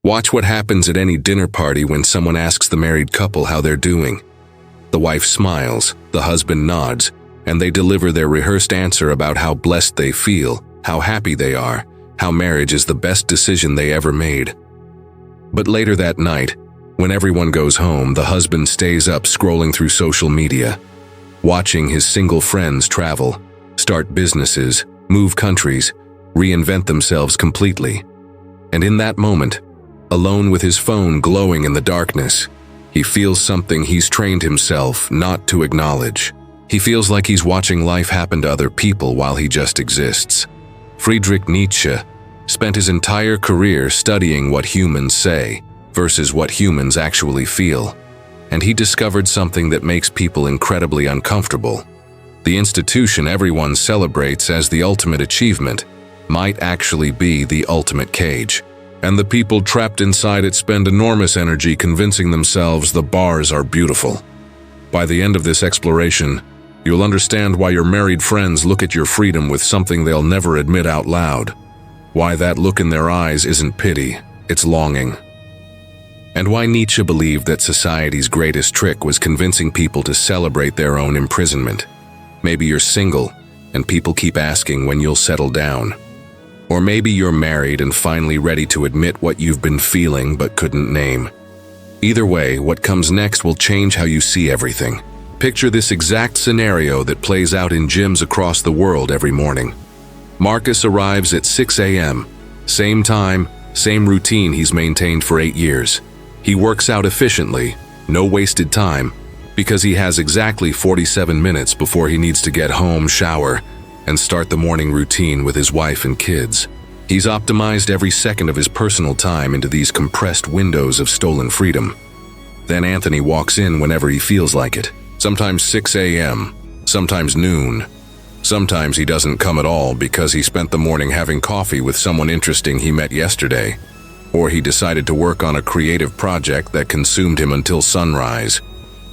Watch what happens at any dinner party when someone asks the married couple how they're doing. The wife smiles, the husband nods, and they deliver their rehearsed answer about how blessed they feel, how happy they are, how marriage is the best decision they ever made. But later that night, when everyone goes home, the husband stays up scrolling through social media, watching his single friends travel, start businesses, move countries, reinvent themselves completely. And in that moment, alone with his phone glowing in the darkness, he feels something he's trained himself not to acknowledge. He feels like he's watching life happen to other people while he just exists. Friedrich Nietzsche spent his entire career studying what humans say versus what humans actually feel, and he discovered something that makes people incredibly uncomfortable. The institution everyone celebrates as the ultimate achievement might actually be the ultimate cage, and the people trapped inside it spend enormous energy convincing themselves the bars are beautiful. By the end of this exploration, you'll understand why your married friends look at your freedom with something they'll never admit out loud. Why that look in their eyes isn't pity, it's longing. And why Nietzsche believed that society's greatest trick was convincing people to celebrate their own imprisonment. Maybe you're single, and people keep asking when you'll settle down. Or maybe you're married and finally ready to admit what you've been feeling but couldn't name. Either way, what comes next will change how you see everything. Picture this exact scenario that plays out in gyms across the world every morning. Marcus arrives at 6 a.m. Same time, same routine he's maintained for 8 years. He works out efficiently, no wasted time, because he has exactly 47 minutes before he needs to get home, shower, and start the morning routine with his wife and kids. He's optimized every second of his personal time into these compressed windows of stolen freedom. Then Anthony walks in whenever he feels like it. Sometimes 6 a.m., sometimes noon. Sometimes he doesn't come at all because he spent the morning having coffee with someone interesting he met yesterday. Or he decided to work on a creative project that consumed him until sunrise.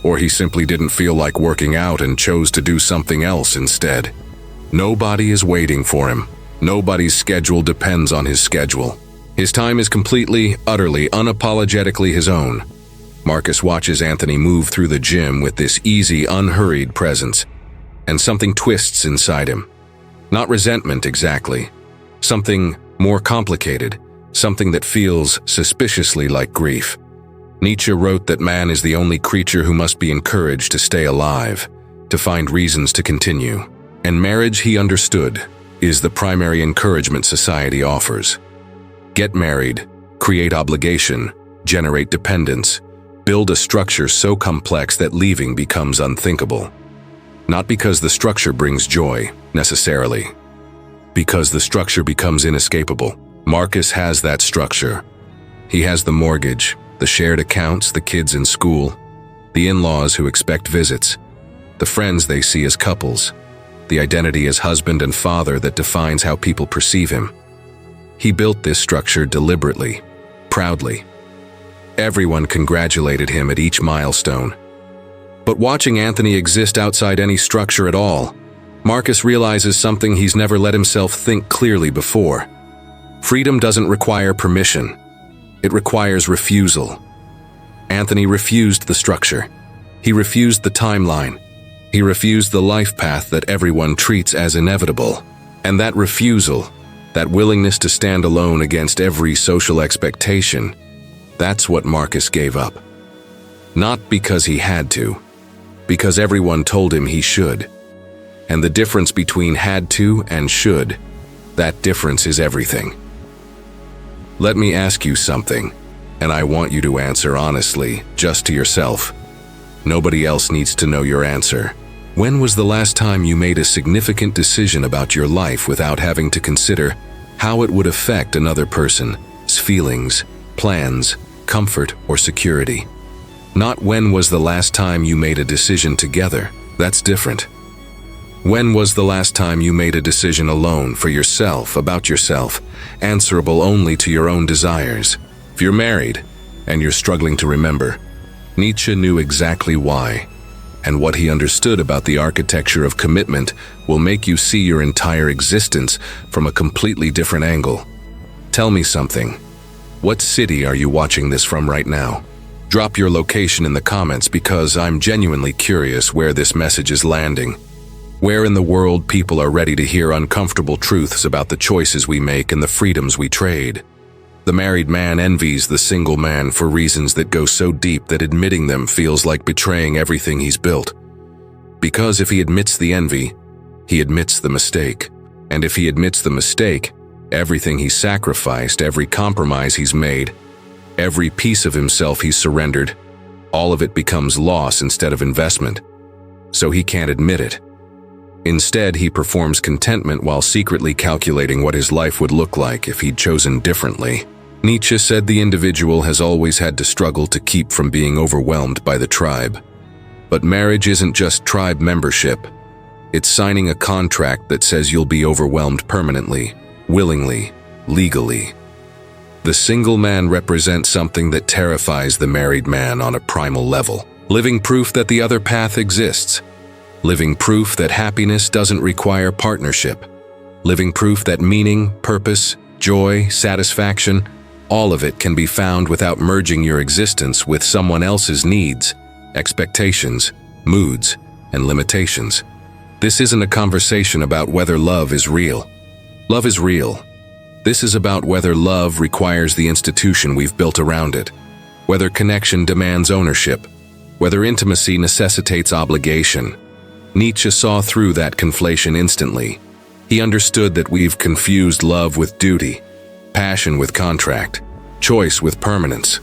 Or he simply didn't feel like working out and chose to do something else instead. Nobody is waiting for him. Nobody's schedule depends on his schedule. His time is completely, utterly, unapologetically his own. Marcus watches Anthony move through the gym with this easy, unhurried presence, and something twists inside him. Not resentment exactly. Something more complicated. Something that feels suspiciously like grief. Nietzsche wrote that man is the only creature who must be encouraged to stay alive, to find reasons to continue. And marriage, he understood, is the primary encouragement society offers. Get married, create obligation, generate dependence, build a structure so complex that leaving becomes unthinkable. Not because the structure brings joy, necessarily. Because the structure becomes inescapable. Marcus has that structure. He has the mortgage, the shared accounts, the kids in school, the in-laws who expect visits, the friends they see as couples, the identity as husband and father that defines how people perceive him. He built this structure deliberately, proudly. Everyone congratulated him at each milestone. But watching Anthony exist outside any structure at all, Marcus realizes something he's never let himself think clearly before. Freedom doesn't require permission. It requires refusal. Anthony refused the structure. He refused the timeline. He refused the life path that everyone treats as inevitable. And that refusal, that willingness to stand alone against every social expectation, that's what Marcus gave up. Not because he had to, because everyone told him he should. And the difference between had to and should, that difference is everything. Let me ask you something, and I want you to answer honestly, just to yourself. Nobody else needs to know your answer. When was the last time you made a significant decision about your life without having to consider how it would affect another person's feelings, plans, comfort, or security? Not when was the last time you made a decision together. That's different. When was the last time you made a decision alone for yourself, about yourself, answerable only to your own desires? If you're married and you're struggling to remember, Nietzsche knew exactly why. And what he understood about the architecture of commitment will make you see your entire existence from a completely different angle. Tell me something. What city are you watching this from right now? Drop your location in the comments because I'm genuinely curious where this message is landing. Where in the world people are ready to hear uncomfortable truths about the choices we make and the freedoms we trade. The married man envies the single man for reasons that go so deep that admitting them feels like betraying everything he's built. Because if he admits the envy, he admits the mistake. And if he admits the mistake, everything he's sacrificed, every compromise he's made, every piece of himself he's surrendered, all of it becomes loss instead of investment. So he can't admit it. Instead, he performs contentment while secretly calculating what his life would look like if he'd chosen differently. Nietzsche said the individual has always had to struggle to keep from being overwhelmed by the tribe. But marriage isn't just tribe membership. It's signing a contract that says you'll be overwhelmed permanently, willingly, legally. The single man represents something that terrifies the married man on a primal level. Living proof that the other path exists. Living proof that happiness doesn't require partnership. Living proof that meaning, purpose, joy, satisfaction, all of it can be found without merging your existence with someone else's needs, expectations, moods, and limitations. This isn't a conversation about whether love is real. Love is real. This is about whether love requires the institution we've built around it, whether connection demands ownership, whether intimacy necessitates obligation. Nietzsche saw through that conflation instantly. He understood that we've confused love with duty, passion with contract, choice with permanence.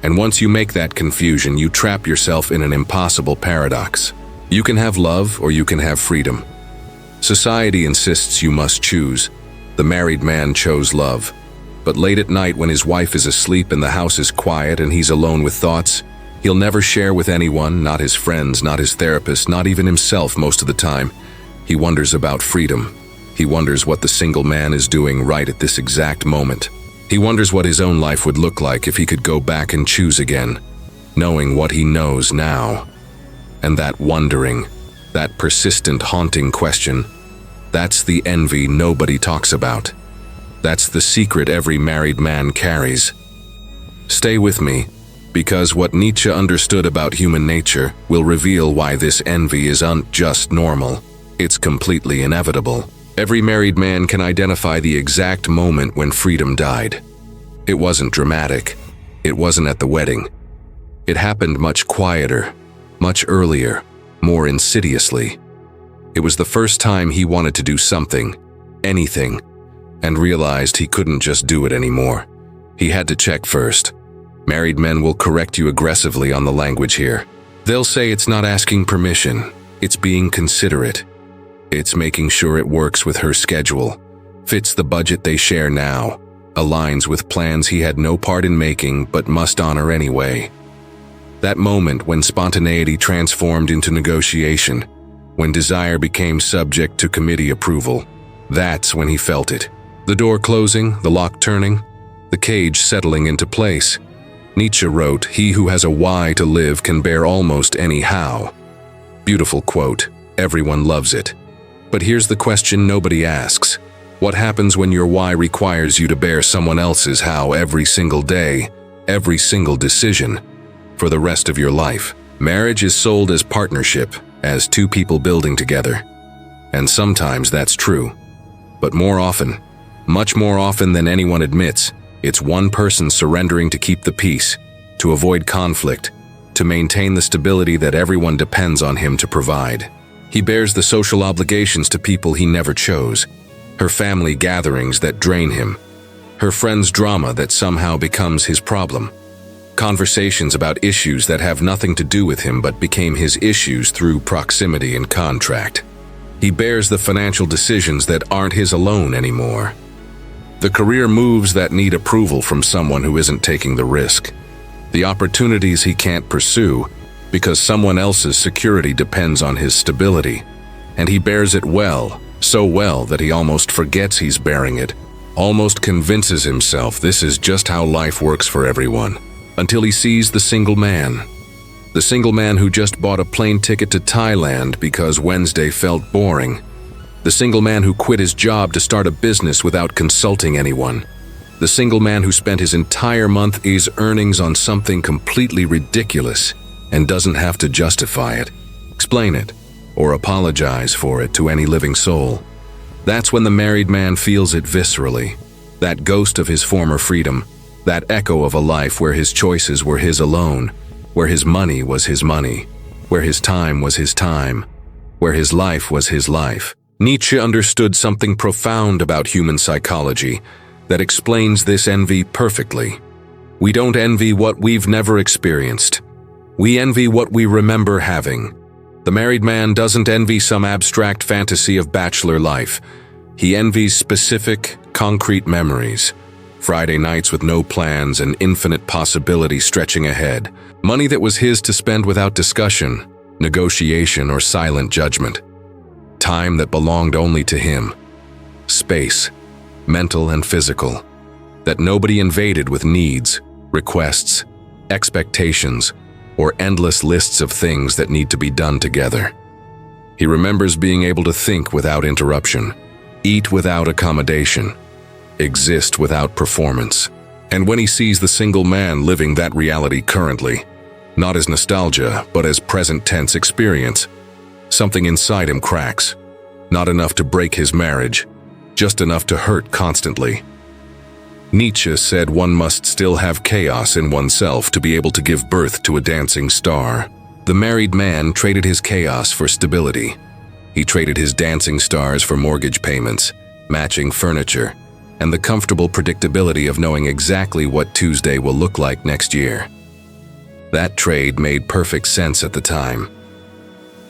And once you make that confusion, you trap yourself in an impossible paradox. You can have love or you can have freedom. Society insists you must choose. The married man chose love. But late at night when his wife is asleep and the house is quiet and he's alone with thoughts, he'll never share with anyone, not his friends, not his therapist, not even himself most of the time. He wonders about freedom. He wonders what the single man is doing right at this exact moment. He wonders what his own life would look like if he could go back and choose again, knowing what he knows now. And that wondering, that persistent haunting question, that's the envy nobody talks about. That's the secret every married man carries. Stay with me, because what Nietzsche understood about human nature will reveal why this envy isn't just normal. It's completely inevitable. Every married man can identify the exact moment when freedom died. It wasn't dramatic. It wasn't at the wedding. It happened much quieter, much earlier, more insidiously. It was the first time he wanted to do something, anything, and realized he couldn't just do it anymore. He had to check first. Married men will correct you aggressively on the language here. They'll say it's not asking permission, it's being considerate. It's making sure it works with her schedule, fits the budget they share now, aligns with plans he had no part in making but must honor anyway. That moment when spontaneity transformed into negotiation, when desire became subject to committee approval, that's when he felt it. The door closing, the lock turning, the cage settling into place. Nietzsche wrote, "He who has a why to live can bear almost any how." Beautiful quote. Everyone loves it. But here's the question nobody asks. What happens when your why requires you to bear someone else's how every single day, every single decision, for the rest of your life? Marriage is sold as partnership, as two people building together. And sometimes that's true. But more often, much more often than anyone admits, it's one person surrendering to keep the peace, to avoid conflict, to maintain the stability that everyone depends on him to provide. He bears the social obligations to people he never chose, her family gatherings that drain him, her friends' drama that somehow becomes his problem, conversations about issues that have nothing to do with him but became his issues through proximity and contract. He bears the financial decisions that aren't his alone anymore, the career moves that need approval from someone who isn't taking the risk, the opportunities he can't pursue because someone else's security depends on his stability. And he bears it well, so well that he almost forgets he's bearing it, almost convinces himself this is just how life works for everyone, until he sees the single man. The single man who just bought a plane ticket to Thailand because Wednesday felt boring. The single man who quit his job to start a business without consulting anyone. The single man who spent his entire month's earnings on something completely ridiculous and doesn't have to justify it, explain it, or apologize for it to any living soul. That's when the married man feels it viscerally, that ghost of his former freedom, that echo of a life where his choices were his alone, where his money was his money, where his time was his time, where his life was his life. Nietzsche understood something profound about human psychology that explains this envy perfectly. We don't envy what we've never experienced. We envy what we remember having. The married man doesn't envy some abstract fantasy of bachelor life. He envies specific, concrete memories. Friday nights with no plans and infinite possibility stretching ahead. Money that was his to spend without discussion, negotiation, or silent judgment. Time that belonged only to him. Space, mental and physical, that nobody invaded with needs, requests, expectations, or endless lists of things that need to be done together. He remembers being able to think without interruption, eat without accommodation, exist without performance. And when he sees the single man living that reality currently, not as nostalgia, but as present tense experience, something inside him cracks. Not enough to break his marriage, just enough to hurt constantly. Nietzsche said one must still have chaos in oneself to be able to give birth to a dancing star. The married man traded his chaos for stability. He traded his dancing stars for mortgage payments, matching furniture, and the comfortable predictability of knowing exactly what Tuesday will look like next year. That trade made perfect sense at the time.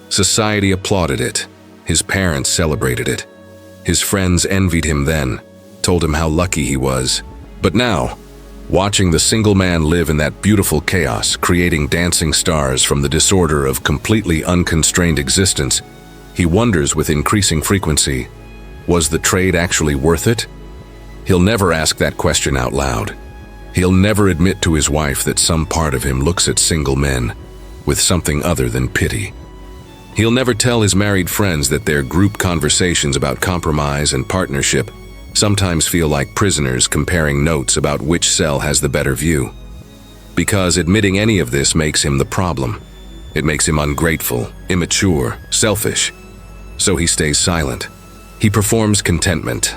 Society applauded it. His parents celebrated it. His friends envied him then, told him how lucky he was. But now, watching the single man live in that beautiful chaos, creating dancing stars from the disorder of completely unconstrained existence, he wonders with increasing frequency, was the trade actually worth it? He'll never ask that question out loud. He'll never admit to his wife that some part of him looks at single men with something other than pity. He'll never tell his married friends that their group conversations about compromise and partnership sometimes feel like prisoners comparing notes about which cell has the better view. Because admitting any of this makes him the problem. It makes him ungrateful, immature, selfish. So he stays silent. He performs contentment,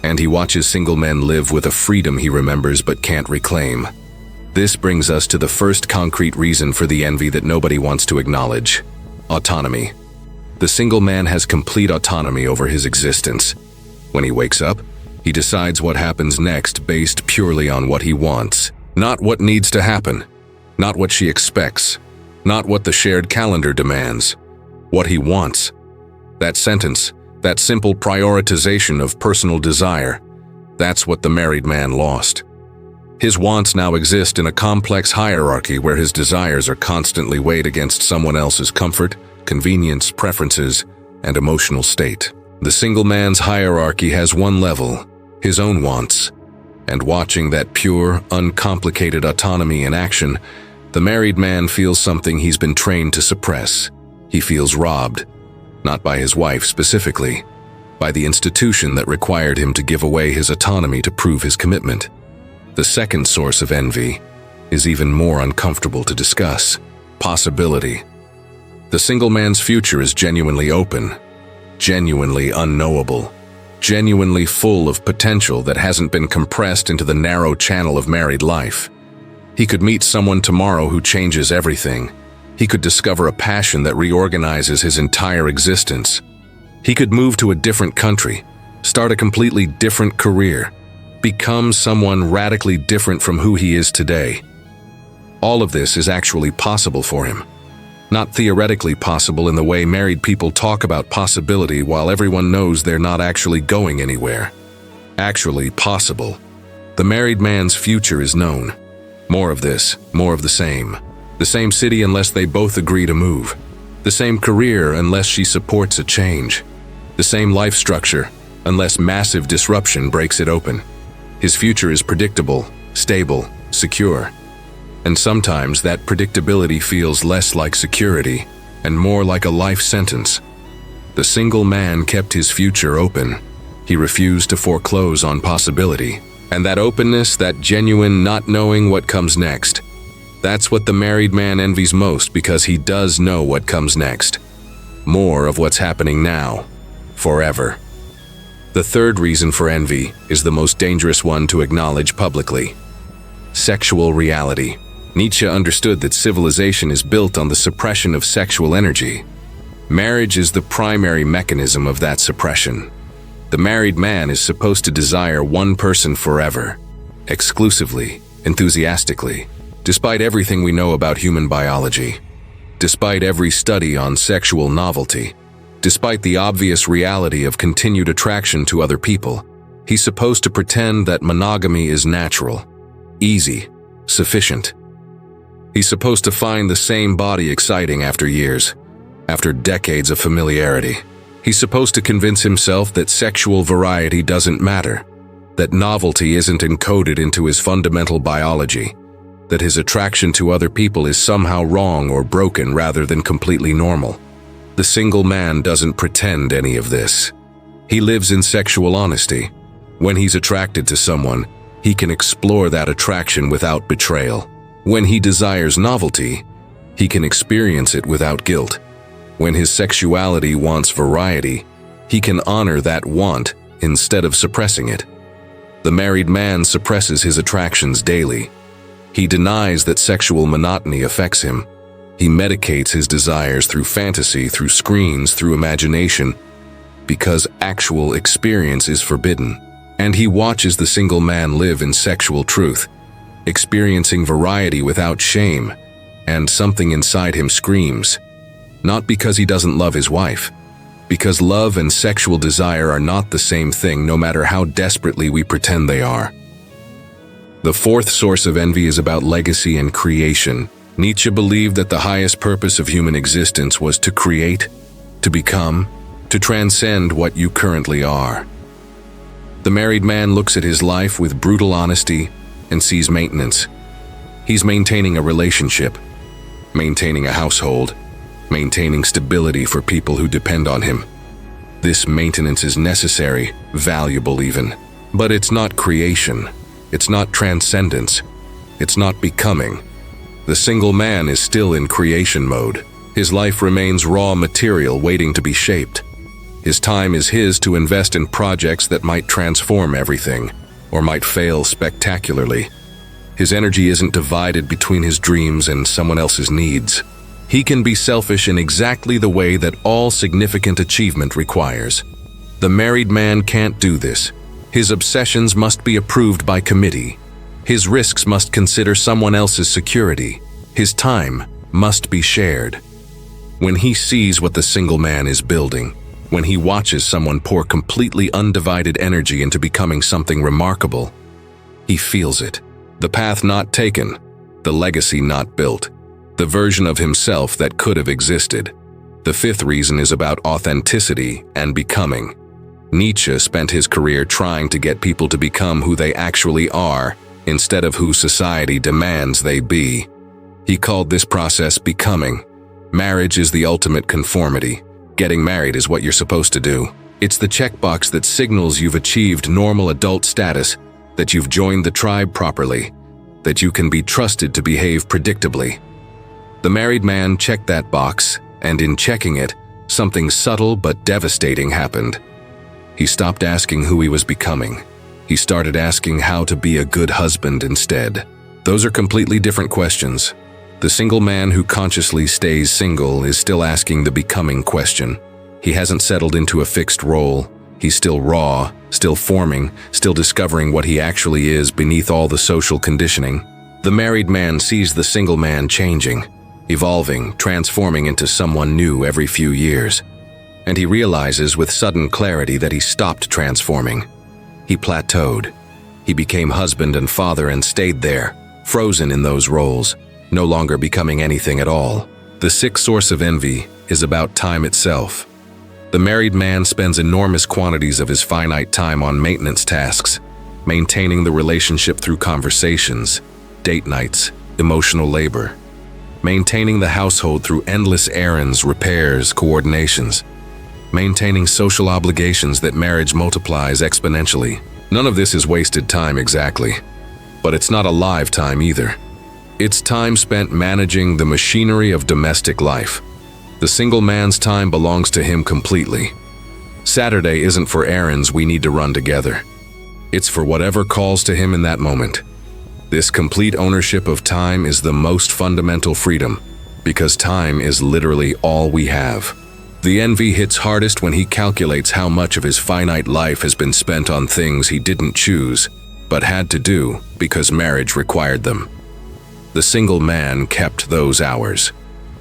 and he watches single men live with a freedom he remembers but can't reclaim. This brings us to the first concrete reason for the envy that nobody wants to acknowledge. Autonomy. The single man has complete autonomy over his existence. When he wakes up, he decides what happens next based purely on what he wants, not what needs to happen, not what she expects, not what the shared calendar demands, what he wants. That sentence, that simple prioritization of personal desire, that's what the married man lost. His wants now exist in a complex hierarchy where his desires are constantly weighed against someone else's comfort, convenience, preferences, and emotional state. The single man's hierarchy has one level, his own wants. And watching that pure, uncomplicated autonomy in action, the married man feels something he's been trained to suppress. He feels robbed, not by his wife specifically, by the institution that required him to give away his autonomy to prove his commitment. The second source of envy is even more uncomfortable to discuss: possibility. The single man's future is genuinely open, genuinely unknowable, genuinely full of potential that hasn't been compressed into the narrow channel of married life. He could meet someone tomorrow who changes everything. He could discover a passion that reorganizes his entire existence. He could move to a different country, start a completely different career, become someone radically different from who he is today. All of this is actually possible for him. Not theoretically possible in the way married people talk about possibility while everyone knows they're not actually going anywhere. Actually possible. The married man's future is known. More of this, more of the same. The same city unless they both agree to move. The same career unless she supports a change. The same life structure unless massive disruption breaks it open. His future is predictable, stable, secure. And sometimes that predictability feels less like security and more like a life sentence. The single man kept his future open. He refused to foreclose on possibility. And that openness, that genuine not knowing what comes next, that's what the married man envies most, because he does know what comes next. More of what's happening now, forever. The third reason for envy is the most dangerous one to acknowledge publicly. Sexual reality. Nietzsche understood that civilization is built on the suppression of sexual energy. Marriage is the primary mechanism of that suppression. The married man is supposed to desire one person forever, exclusively, enthusiastically, despite everything we know about human biology, despite every study on sexual novelty, despite the obvious reality of continued attraction to other people. He's supposed to pretend that monogamy is natural, easy, sufficient. He's supposed to find the same body exciting after years, after decades of familiarity. He's supposed to convince himself that sexual variety doesn't matter, that novelty isn't encoded into his fundamental biology, that his attraction to other people is somehow wrong or broken rather than completely normal. The single man doesn't pretend any of this. He lives in sexual honesty. When he's attracted to someone, he can explore that attraction without betrayal. When he desires novelty, he can experience it without guilt. When his sexuality wants variety, he can honor that want instead of suppressing it. The married man suppresses his attractions daily. He denies that sexual monotony affects him. He medicates his desires through fantasy, through screens, through imagination, because actual experience is forbidden. And he watches the single man live in sexual truth, experiencing variety without shame, and something inside him screams, not because he doesn't love his wife, because love and sexual desire are not the same thing, no matter how desperately we pretend they are. The fourth source of envy is about legacy and creation. Nietzsche believed that the highest purpose of human existence was to create, to become, to transcend what you currently are. The married man looks at his life with brutal honesty and sees maintenance. He's maintaining a relationship, maintaining a household, maintaining stability for people who depend on him. This maintenance is necessary, valuable even, but it's not creation. It's not transcendence. It's not becoming. The single man is still in creation mode. His life remains raw material waiting to be shaped. His time is his to invest in projects that might transform everything, or might fail spectacularly. His energy isn't divided between his dreams and someone else's needs. He can be selfish in exactly the way that all significant achievement requires. The married man can't do this. His obsessions must be approved by committee. His risks must consider someone else's security. His time must be shared. When he sees what the single man is building, when he watches someone pour completely undivided energy into becoming something remarkable, he feels it. The path not taken, the legacy not built, the version of himself that could have existed. The fifth reason is about authenticity and becoming. Nietzsche spent his career trying to get people to become who they actually are, instead of who society demands they be. He called this process becoming. Marriage is the ultimate conformity. Getting married is what you're supposed to do. It's the checkbox that signals you've achieved normal adult status, that you've joined the tribe properly, that you can be trusted to behave predictably. The married man checked that box, and in checking it, something subtle but devastating happened. He stopped asking who he was becoming. He started asking how to be a good husband instead. Those are completely different questions. The single man who consciously stays single is still asking the becoming question. He hasn't settled into a fixed role. He's still raw, still forming, still discovering what he actually is beneath all the social conditioning. The married man sees the single man changing, evolving, transforming into someone new every few years. And he realizes with sudden clarity that he stopped transforming. He plateaued. He became husband and father and stayed there, frozen in those roles, no longer becoming anything at all. The sixth source of envy is about time itself. The married man spends enormous quantities of his finite time on maintenance tasks, maintaining the relationship through conversations, date nights, emotional labor, maintaining the household through endless errands, repairs, coordinations, maintaining social obligations that marriage multiplies exponentially. None of this is wasted time exactly, but it's not a live time either. It's time spent managing the machinery of domestic life. The single man's time belongs to him completely. Saturday isn't for errands we need to run together. It's for whatever calls to him in that moment. This complete ownership of time is the most fundamental freedom, because time is literally all we have. The envy hits hardest when he calculates how much of his finite life has been spent on things he didn't choose, but had to do because marriage required them. The single man kept those hours.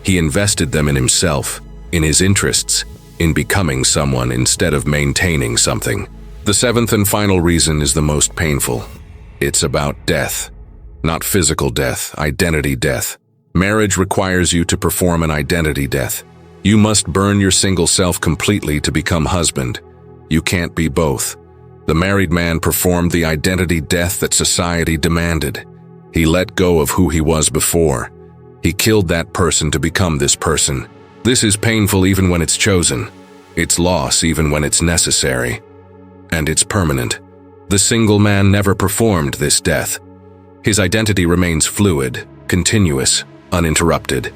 He invested them in himself, in his interests, in becoming someone instead of maintaining something. The seventh and final reason is the most painful. It's about death. Not physical death, identity death. Marriage requires you to perform an identity death. You must burn your single self completely to become husband. You can't be both. The married man performed the identity death that society demanded. He let go of who he was before. He killed that person to become this person. This is painful even when it's chosen. It's loss even when it's necessary. And it's permanent. The single man never performed this death. His identity remains fluid, continuous, uninterrupted.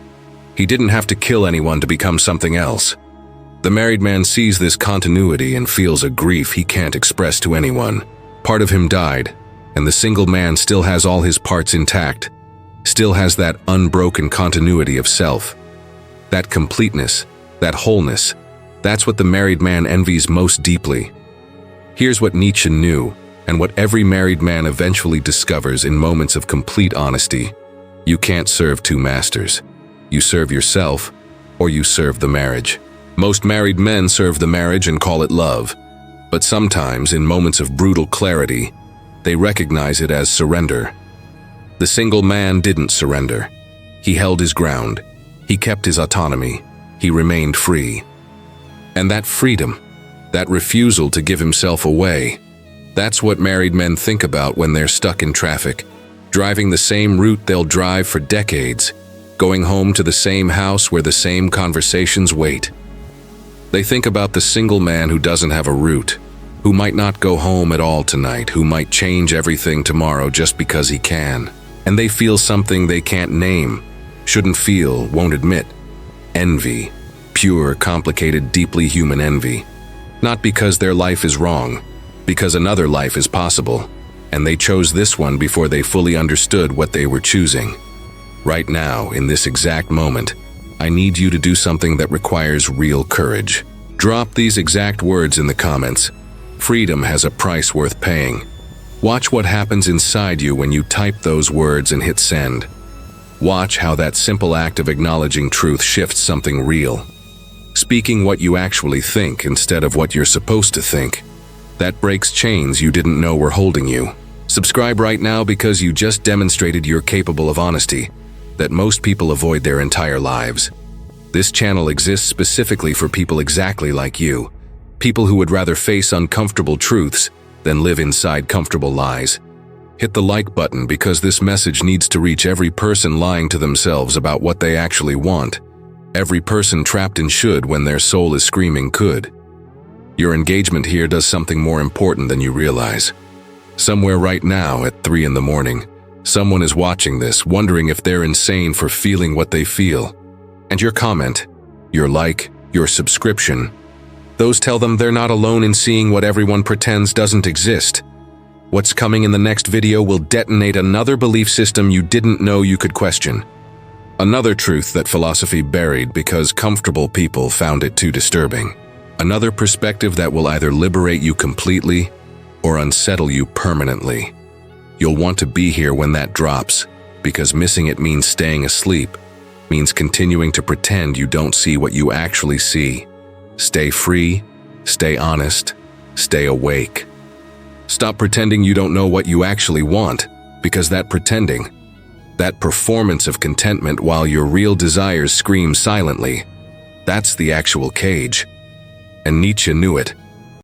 He didn't have to kill anyone to become something else. The married man sees this continuity and feels a grief he can't express to anyone. Part of him died, and the single man still has all his parts intact, still has that unbroken continuity of self. That completeness, that wholeness, that's what the married man envies most deeply. Here's what Nietzsche knew, and what every married man eventually discovers in moments of complete honesty. You can't serve two masters. You serve yourself, or you serve the marriage. Most married men serve the marriage and call it love, but sometimes, in moments of brutal clarity, they recognize it as surrender. The single man didn't surrender. He held his ground. He kept his autonomy. He remained free. And that freedom, that refusal to give himself away, that's what married men think about when they're stuck in traffic, driving the same route they'll drive for decades, going home to the same house where the same conversations wait. They think about the single man who doesn't have a route, who might not go home at all tonight, who might change everything tomorrow just because he can. And they feel something they can't name, shouldn't feel, won't admit. Envy. Pure, complicated, deeply human envy. Not because their life is wrong, because another life is possible, and they chose this one before they fully understood what they were choosing. Right now, in this exact moment, I need you to do something that requires real courage. Drop these exact words in the comments. Freedom has a price worth paying. Watch what happens inside you when you type those words and hit send. Watch how that simple act of acknowledging truth shifts something real. Speaking what you actually think instead of what you're supposed to think. That breaks chains you didn't know were holding you. Subscribe right now because you just demonstrated you're capable of honesty that most people avoid their entire lives. This channel exists specifically for people exactly like you. People who would rather face uncomfortable truths than live inside comfortable lies. Hit the like button because this message needs to reach every person lying to themselves about what they actually want. Every person trapped in should when their soul is screaming could. Your engagement here does something more important than you realize. Somewhere right now at 3 in the morning, someone is watching this, wondering if they're insane for feeling what they feel. And your comment, your like, your subscription, those tell them they're not alone in seeing what everyone pretends doesn't exist. What's coming in the next video will detonate another belief system you didn't know you could question. Another truth that philosophy buried because comfortable people found it too disturbing. Another perspective that will either liberate you completely or unsettle you permanently. You'll want to be here when that drops, because missing it means staying asleep, means continuing to pretend you don't see what you actually see. Stay free, stay honest, stay awake. Stop pretending you don't know what you actually want, because that pretending, that performance of contentment while your real desires scream silently, that's the actual cage. And Nietzsche knew it.